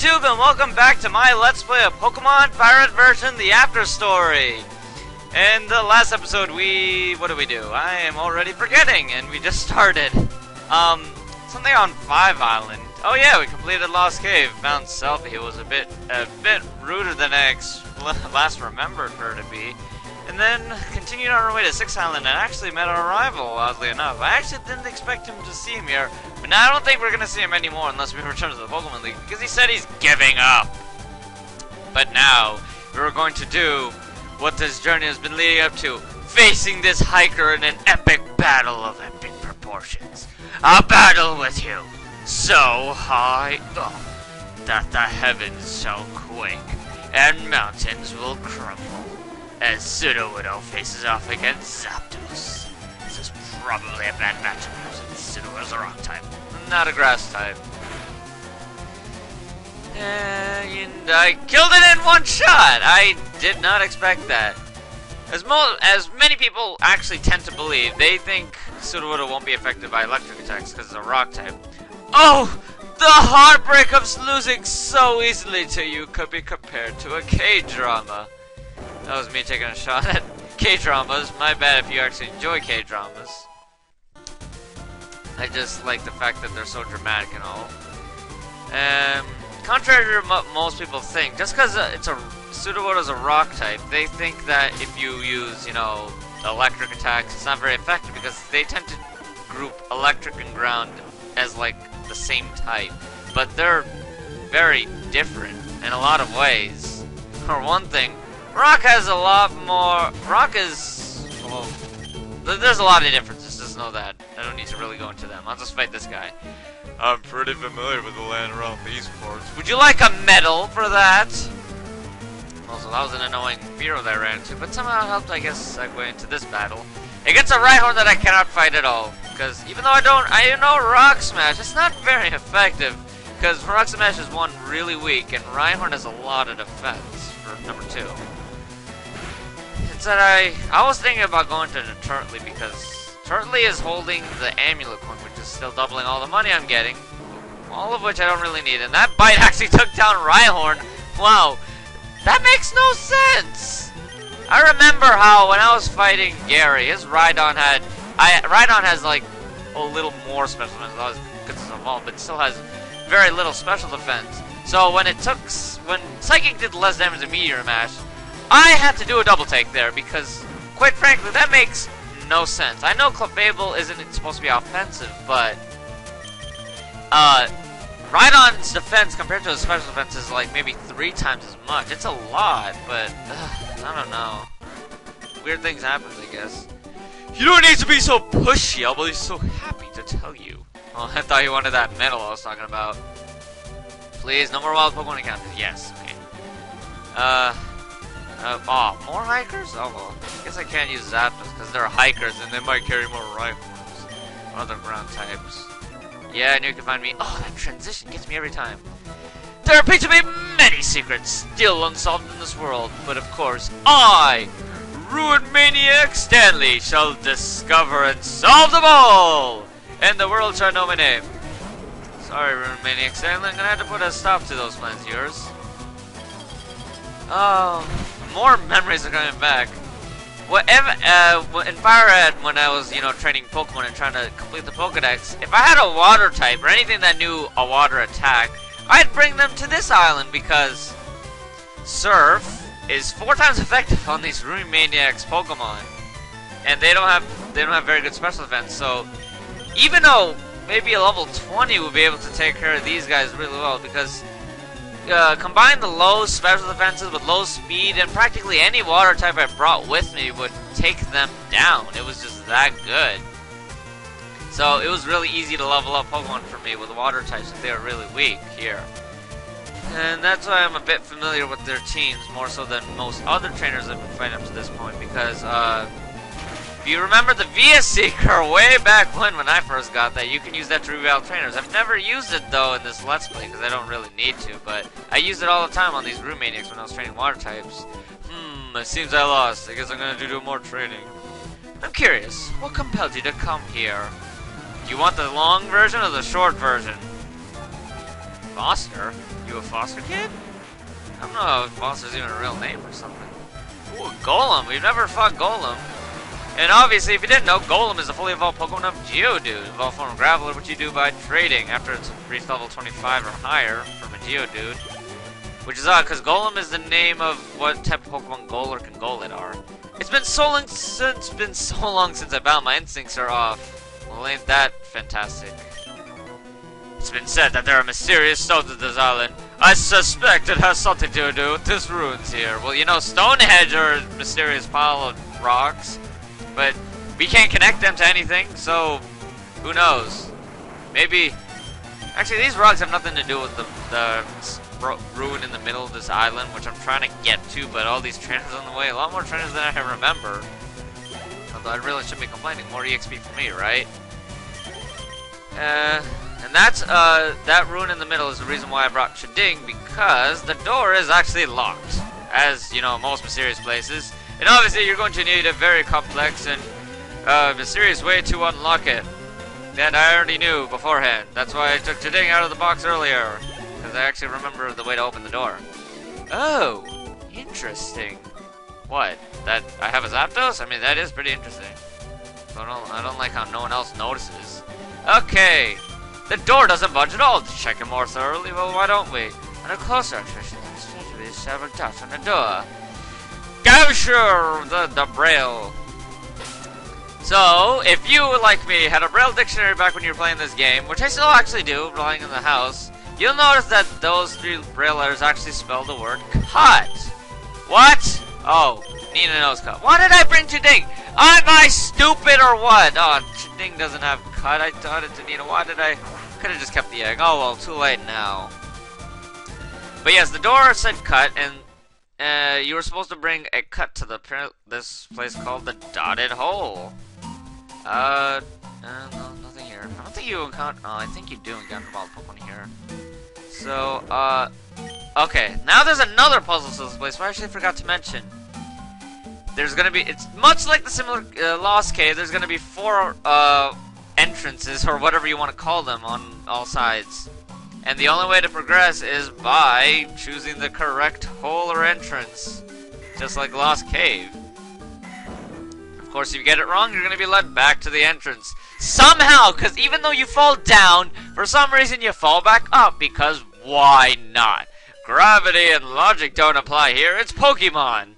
YouTube, and welcome back to my Let's Play of Pokemon FireRed version, the After Story. In the last episode, what did we do? I am already forgetting, and we just started. Something on 5 Island. Oh yeah, we completed Lost Cave, found Selfie, who was a bit ruder than I last remembered her to be. And then continued on our way to 6 Island and actually met our rival, oddly enough. I actually didn't expect him to see him here, but now I don't think we're going to see him anymore unless we return to the Pokemon League, because he said he's giving up. But now, we're going to do what this journey has been leading up to, facing this hiker in an epic battle of epic proportions. A battle with you, so high up, that the heavens shall quake, and mountains will crumble. As Sudowoodo faces off against Zapdos. This is probably a bad matchup since Sudowoodo's a rock type, not a grass type. And I killed it in one shot! I did not expect that. As many people actually tend to believe, they think Sudowoodo won't be affected by electric attacks because it's a rock type. Oh! The heartbreak of losing so easily to you could be compared to a K-drama. That was me taking a shot at K-dramas. My bad if you actually enjoy K-dramas. I just like the fact that they're so dramatic and all. Contrary to what most people think, just because Sudowoodo's a rock type, they think that if you use, electric attacks, it's not very effective because they tend to group electric and ground as like the same type. But they're very different in a lot of ways. For one thing, Rock has a lot more. Well, there's a lot of differences, just know that. I don't need to really go into them. I'll just fight this guy. I'm pretty familiar with the land around these parts. Would you like a medal for that? Also, that was an annoying Fearow that I ran into, but somehow it helped, I guess, segue into this battle. It gets a Rhyhorn that I cannot fight at all, because even though I know Rock Smash, it's not very effective, because Rock Smash is one really weak, and Rhyhorn has a lot of defense for number 2. That I was thinking about going to the Turtley because Turtley is holding the Amulet Coin, which is still doubling all the money I'm getting, all of which I don't really need. And that bite actually took down Rhyhorn. Wow, that makes no sense. I remember how when I was fighting Gary, his Rhydon has like a little more special defense because it's evolved, but it still has very little special defense. So when Psychic did less damage than Meteor Mash, I had to do a double take there because, quite frankly, that makes no sense. I know Clefable isn't supposed to be offensive, but Rhydon's defense compared to his special defense is like maybe 3 times as much. It's a lot, but I don't know. Weird things happen, I guess. You don't need to be so pushy. I'll be so happy to tell you. Oh, I thought you wanted that medal I was talking about. Please, no more wild Pokemon encounters. Yes, okay. More hikers? Oh well, I guess I can't use Zapdos because they're hikers and they might carry more rifles or other ground types. Yeah, I knew you could find me. Oh, that transition gets me every time. There appear to be many secrets still unsolved in this world, but of course, I, Ruin Maniac Stanley, shall discover and solve them all! And the world shall know my name. Sorry, Ruin Maniac Stanley, I'm gonna have to put a stop to those plans of yours. Oh, more memories are coming back. In FireRed, when I was, training Pokemon and trying to complete the Pokedex, if I had a water type or anything that knew a water attack, I'd bring them to this island because Surf is 4 times effective on these Ruin Maniacs Pokemon, and they don't have very good special defense. So even though maybe a level 20 would be able to take care of these guys really well, because combine the low special defenses with low speed, and practically any water type I brought with me would take them down. It was just that good. So it was really easy to level up Pokemon for me with water types if they were really weak here. And that's why I'm a bit familiar with their teams, more so than most other trainers I've been fighting up to this point, because if you remember the VS Seeker way back when I first got that, you can use that to reveal trainers. I've never used it though in this Let's Play because I don't really need to, but I used it all the time on these Ruin Maniacs when I was training water types. It seems I lost. I guess I'm gonna do more training. I'm curious, what compelled you to come here? Do you want the long version or the short version? Foster? You you a foster kid? I don't know if foster's even a real name or something. Ooh, Golem. We've never fought Golem. And obviously, if you didn't know, Golem is a fully evolved Pokemon of Geodude, evolved form of Graveler, which you do by trading after it's reached level 25 or higher from a Geodude. Which is odd, because Golem is the name of what type of Pokemon Golurk and Golett are. It's been so long since I battled, my instincts are off. Well, ain't that fantastic? It's been said that there are mysterious stones at this island. I suspect it has something to do with this ruins here. Well, you know, Stonehenge are a mysterious pile of rocks, but we can't connect them to anything, so who knows? Maybe... Actually, these rocks have nothing to do with the ruin in the middle of this island, which I'm trying to get to, but all these trainers on the way. A lot more trainers than I can remember. Although I really shouldn't be complaining. More EXP for me, right? And that's, that ruin in the middle is the reason why I brought Chiding, because the door is actually locked. As, you know, most mysterious places. And obviously you're going to need a very complex and, mysterious way to unlock it. And I already knew beforehand. That's why I took Chiding out of the box earlier. Because I actually remember the way to open the door. Oh, interesting. What? That I have a Zapdos? I mean, that is pretty interesting. I don't like how no one else notices. Okay. The door doesn't budge at all. To check it more thoroughly, well, why don't we? On a closer observation, there is several dots on the door. Gavshur, the Braille. So, if you, like me, had a Braille dictionary back when you were playing this game, which I still actually do, lying in the house, you'll notice that those 3 Braille letters actually spell the word cut. What? Oh, Nina knows cut. Why did I bring Chiding? Am I stupid or what? Oh, Chiding doesn't have cut. I taught it to Nina. Why did I? Could have just kept the egg. Oh well, too late now. But yes, the door said cut, and you were supposed to bring a cut to this place called the Dotted Hole. No, nothing here. I don't think you encounter. Oh, I think you do encounter wild Pokemon here. So, okay. Now there's another puzzle to this place. I actually forgot to mention. There's gonna be. It's much like the similar Lost Cave. There's gonna be 4 entrances, or whatever you want to call them, on all sides. And the only way to progress is by choosing the correct hole or entrance. Just like Lost Cave. Of course, if you get it wrong, you're going to be led back to the entrance. Somehow, because even though you fall down, for some reason you fall back up, because why not? Gravity and logic don't apply here, it's Pokemon.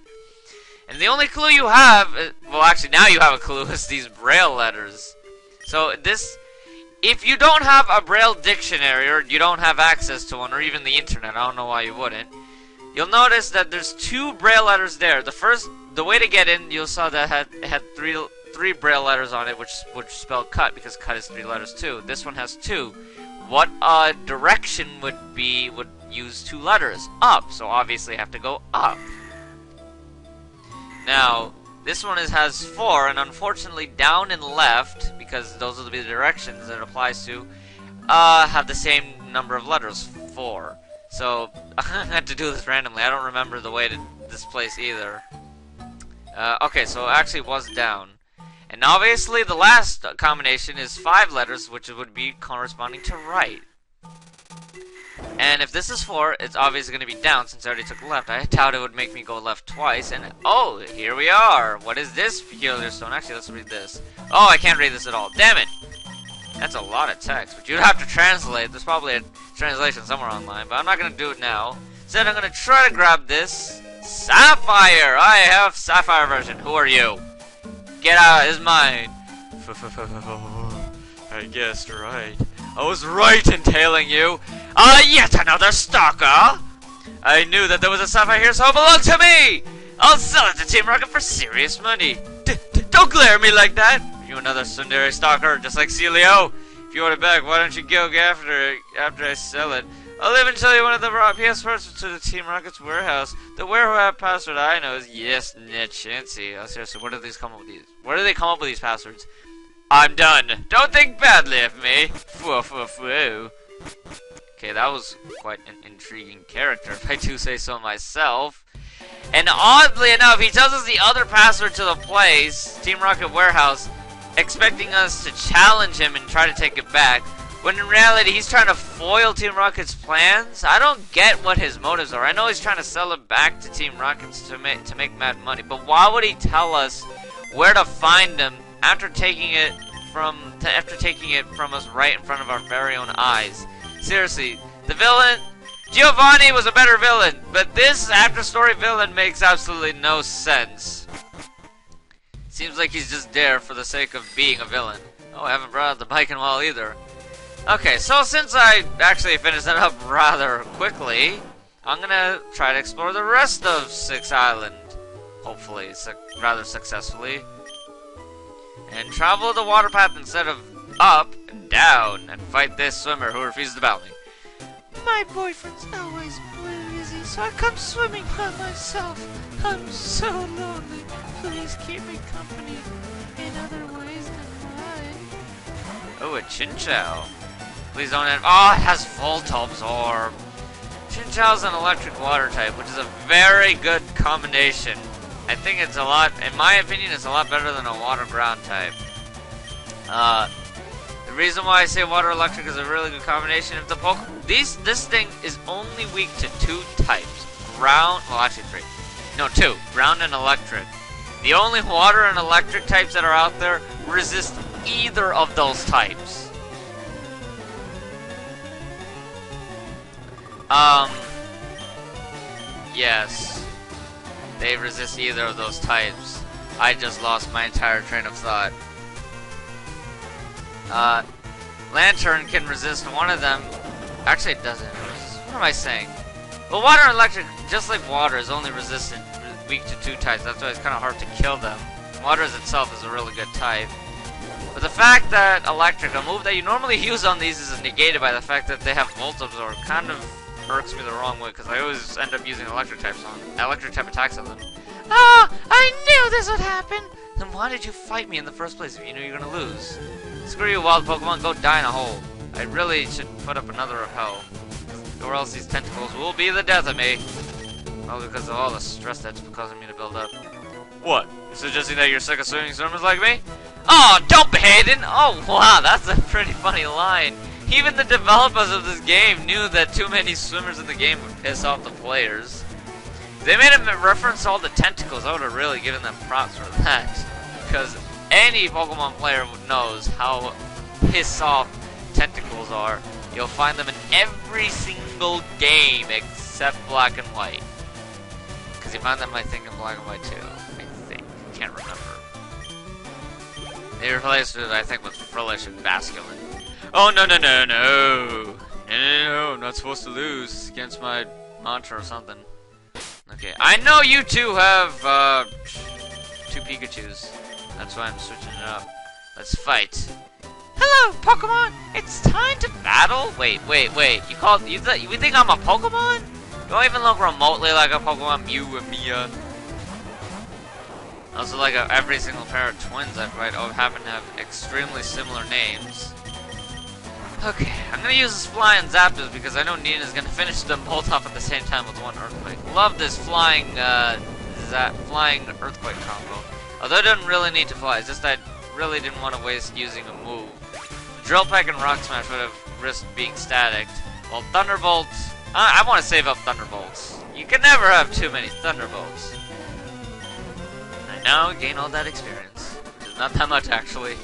And the only clue you have, well actually now you have a clue, is these Braille letters. So this, if you don't have a Braille dictionary, or you don't have access to one, or even the internet, I don't know why you wouldn't, you'll notice that there's 2 Braille letters there. The way to get in, you saw that it had 3 Braille letters on it, which spelled cut, because cut is 3 letters too. This one has 2. What direction would use 2 letters? Up. So obviously you have to go up. Now, this one has 4, and unfortunately down and left, because those are the directions that it applies to, have the same number of letters, 4. So, I had to do this randomly. I don't remember the way to this place either. Okay, so it actually was down. And obviously the last combination is 5 letters, which would be corresponding to right. And if this is 4, it's obviously going to be down since I already took left. I doubt it would make me go left twice. And oh, here we are. What is this peculiar stone? Actually, let's read this. Oh, I can't read this at all. Damn it. That's a lot of text, but you'd have to translate. There's probably a translation somewhere online, but I'm not going to do it now. Instead, I'm going to try to grab this Sapphire. I have Sapphire version. Who are you? Get out. It's mine. I guessed right. I was right in tailing you. Yet another stalker. I knew that there was a Sapphire here, so it belonged to me. I'll sell it to Team Rocket for serious money. Don't glare at me like that. You another tsundere stalker, just like Celio. If you want it back, why don't you go after I sell it? I'll even tell you one of the PS passwords to the Team Rocket's warehouse. The warehouse password I know is yes, net chancy. Oh, seriously, where do they come up with these? Where do they come up with these passwords? I'm done. Don't think badly of me. Okay, that was quite an intriguing character, if I do say so myself. And oddly enough, he tells us the other password to the place, Team Rocket Warehouse, expecting us to challenge him and try to take it back. when in reality he's trying to foil Team Rocket's plans. I don't get what his motives are. I know he's trying to sell it back to Team Rocket to make mad money, but why would he tell us where to find him after taking it from us right in front of our very own eyes? Seriously, the villain Giovanni was a better villain, but this after story villain makes absolutely no sense. Seems like he's just there for the sake of being a villain. Oh, I haven't brought out the bike in a while either. Okay, so since I actually finished that up rather quickly, I'm gonna try to explore the rest of Six Island. Hopefully, rather successfully. And travel the water path instead of up and down, and fight this swimmer who refuses to battle me. My boyfriend's always busy, so I come swimming by myself. I'm so lonely. Please keep me company in other ways than mine. Oh, a Chinchou. Please don't have. Oh, it has Voltob's orb. Chinchou's an electric water type, which is a very good combination. I think it's a lot, in my opinion, it's a lot better than a water ground type. The reason why I say water electric is a really good combination, if the this thing is only weak to 2 types. Ground, well actually 3. No, 2. Ground and electric. The only water and electric types that are out there resist either of those types. Yes. They resist either of those types. I just lost my entire train of thought. Lantern can resist one of them. Actually, it doesn't. What am I saying? Well, water and electric, just like water, is only resistant, weak to 2 types. That's why it's kind of hard to kill them. Water as itself is a really good type. But the fact that electric, a move that you normally use on these, is negated by the fact that they have Voltobs, kind of irks me the wrong way, because I always end up using electric type attacks on them. Ah! I knew this would happen! Then why did you fight me in the first place if you knew you were gonna lose? Screw you, wild Pokemon, go die in a hole. I really should put up another of hell, or else these tentacles will be the death of me. All because of all the stress that's causing me to build up. What? You're suggesting that you're sick of swimming swimmers like me? Oh, don't be Hayden! Oh, wow, that's a pretty funny line. Even the developers of this game knew that too many swimmers in the game would piss off the players. If they made a reference to all the tentacles, I would have really given them props for that. Because any Pokemon player knows how piss off tentacles are. You'll find them in every single game except Black and White. Because you find them, I think, in Black and White too. I think. Can't remember. They replaced it, I think, with Frillish and Basculin. Oh, no, no, no, no. No, I'm not supposed to lose against my mantra or something. Okay, I know you two have, 2 Pikachus. That's why I'm switching it up. Let's fight. Hello, Pokemon! It's time to battle? Wait. You think I'm a Pokemon? You don't even look remotely like a Pokemon. Mew and Mia. Also, like every single pair of twins I've read happen to have extremely similar names. Okay, I'm gonna use this flying Zapdos because I know Nina's gonna finish them both off at the same time with one Earthquake. Love this flying Earthquake combo. Although I didn't really need to fly, it's just I really didn't want to waste using a move. Drill Peck and Rock Smash would have risked being static, while Thunderbolt, I want to save up Thunderbolts. You can never have too many Thunderbolts. I now gain all that experience, which is not that much actually.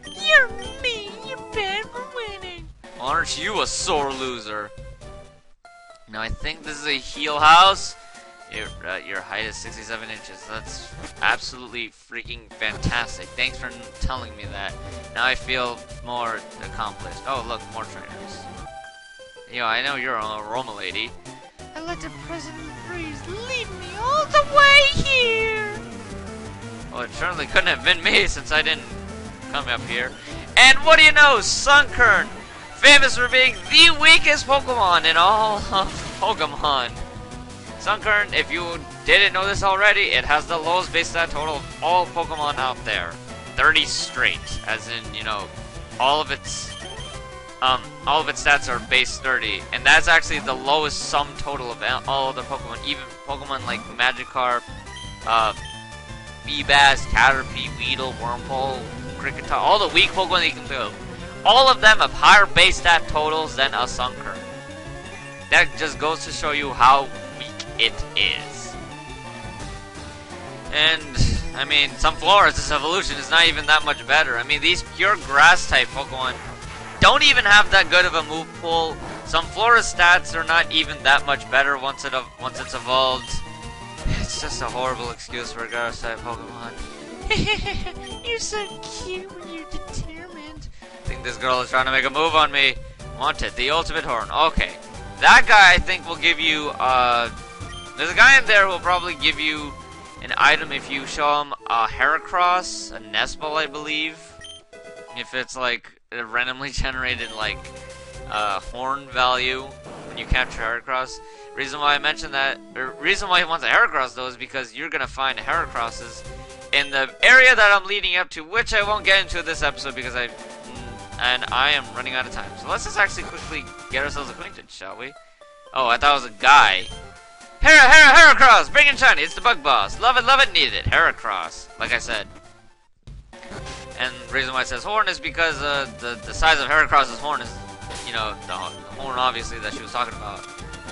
You're mean, you're bad for winning. Aren't you a sore loser? Now I think this is a heal house. Your height is 67 inches. That's absolutely freaking fantastic. Thanks for telling me that. Now I feel more accomplished. Oh, look, more trainers. Yo, I know you're a Roma lady. I let the President Breeze lead me all the way here. Well, it certainly couldn't have been me since I didn't come up here. And what do you know, Sunkern, famous for being the weakest Pokemon in all of Pokemon. Sunkern, if you didn't know this already, it has the lowest base stat total of all Pokemon out there. 30 straight, as in, you know, all of its stats are base 30, and that's actually the lowest sum total of all other Pokemon, even Pokemon like Magikarp, Feebas, Caterpie, Weedle, Wurmple, Kricketot, all the weak Pokemon that you can build. all of them have higher base stat totals than a Sunker. That just goes to show you how weak it is. And, I mean, some Floras, this evolution is not even that much better. I mean, these pure grass type Pokemon don't even have that good of a move pool. Some Flora stats are not even that much better once it's evolved. It's just a horrible excuse for a grass type Pokemon. You're so cute when you're determined. I think this girl is trying to make a move on me. Wanted, the ultimate horn. Okay. That guy, I think, will give you, there's a guy in there who will probably give you an item if you show him a Heracross, a Nest Ball, I believe. If it's, like, a randomly generated, like, horn value when you capture Heracross. Reason why I mentioned that, or reason why he wants a Heracross, though, is because you're gonna find Heracrosses in the area that I'm leading up to, which I won't get into this episode because I am running out of time. So let's just actually quickly get ourselves acquainted, shall we? Oh, I thought it was a guy. Heracross! Bring in shiny! It's the bug boss! Love it, need it! Heracross, like I said. And the reason why it says horn is because the size of Heracross's horn is, you know, the horn obviously that she was talking about.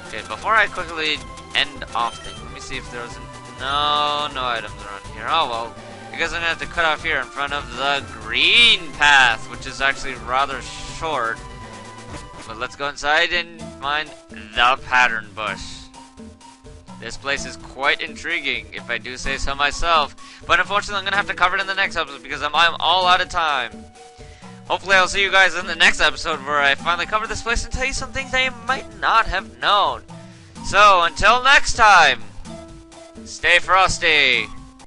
Okay, before I quickly end off things, let me see if there's no items around here. Oh well, I guess I'm gonna have to cut off here in front of the green path, which is actually rather short. But let's go inside and find the pattern bush. This place is quite intriguing, if I do say so myself. But unfortunately, I'm gonna have to cover it in the next episode because I'm all out of time. Hopefully, I'll see you guys in the next episode where I finally cover this place and tell you some things that you might not have known. So, until next time, stay frosty!